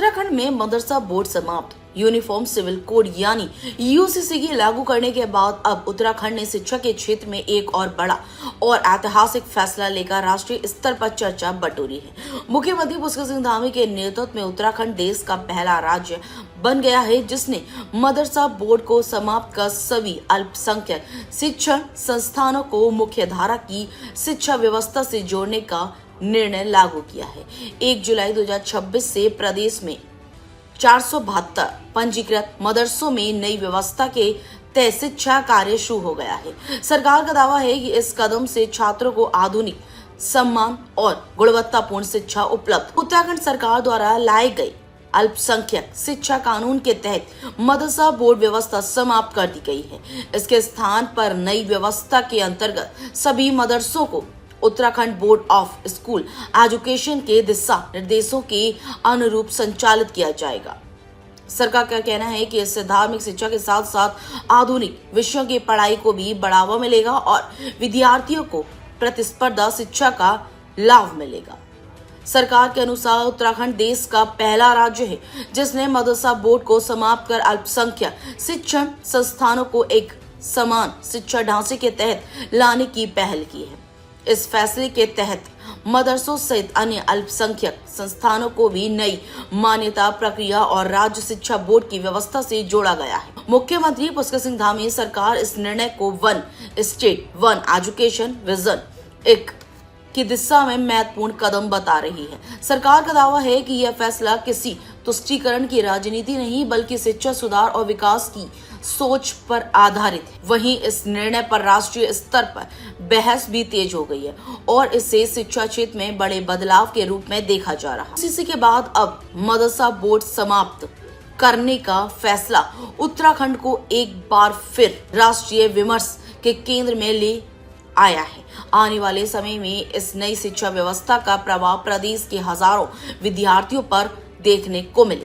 उत्तराखंड में मदरसा बोर्ड समाप्त। Uniform civil code यानी यूसीसी लागू करने के बाद अब उत्तराखंड ने शिक्षा के क्षेत्र में एक और बड़ा और ऐतिहासिक फैसला लेकर राष्ट्रीय स्तर पर चर्चा बटोरी है। मुख्यमंत्री पुष्कर सिंह धामी के नेतृत्व में उत्तराखंड देश का पहला राज्य बन गया है जिसने मदरसा बोर्ड को समाप्त कर सभी अल्पसंख्यक शिक्षण संस्थानों को मुख्य धारा की शिक्षा व्यवस्था से जोड़ने का निर्णय लागू किया है। 1 जुलाई 2026 से प्रदेश में 472 पंजीकृत मदरसों में नई व्यवस्था के तहत शिक्षा कार्य शुरू हो गया है। सरकार का दावा है कि इस कदम से छात्रों को आधुनिक, सम्मान और गुणवत्तापूर्ण शिक्षा उपलब्ध। उत्तराखंड सरकार द्वारा लाए गए अल्पसंख्यक शिक्षा कानून के तहत मदरसा बोर्ड व्यवस्था समाप्त कर दी गई है। इसके स्थान पर नई व्यवस्था के अंतर्गत सभी मदरसों को Uttarakhand board of school education के दिशा निर्देशों के अनुरूप संचालित किया जाएगा। सरकार का कहना है कि इससे धार्मिक शिक्षा के साथ साथ आधुनिक विषयों की पढ़ाई को भी बढ़ावा मिलेगा और विद्यार्थियों को प्रतिस्पर्धा शिक्षा का लाभ मिलेगा। सरकार के अनुसार उत्तराखंड देश का पहला राज्य है जिसने मदरसा बोर्ड को समाप्त कर अल्पसंख्यक शिक्षण संस्थानों को एक समान शिक्षा ढांचे के तहत लाने की पहल की है। इस फैसले के तहत मदरसों सहित अन्य अल्पसंख्यक संस्थानों को भी नई मान्यता प्रक्रिया और राज्य शिक्षा बोर्ड की व्यवस्था से जोड़ा गया है। मुख्यमंत्री पुष्कर सिंह धामी सरकार इस निर्णय को one state one education vision एक की दिशा में महत्वपूर्ण कदम बता रही है। सरकार का दावा है कि यह फैसला किसी तुष्टीकरण की राजनीति नहीं बल्कि शिक्षा सुधार और विकास की सोच पर आधारित है। वहीं इस निर्णय पर राष्ट्रीय स्तर पर बहस भी तेज हो गई है और इसे शिक्षा क्षेत्र में बड़े बदलाव के रूप में देखा जा रहा है। इसी के बाद अब मदरसा बोर्ड समाप्त करने का फैसला उत्तराखंड को एक बार फिर राष्ट्रीय विमर्श के केंद्र में ले आया है। आने वाले समय में इस नई शिक्षा व्यवस्था का प्रभाव प्रदेश के हजारों विद्यार्थियों पर देखने को मिले।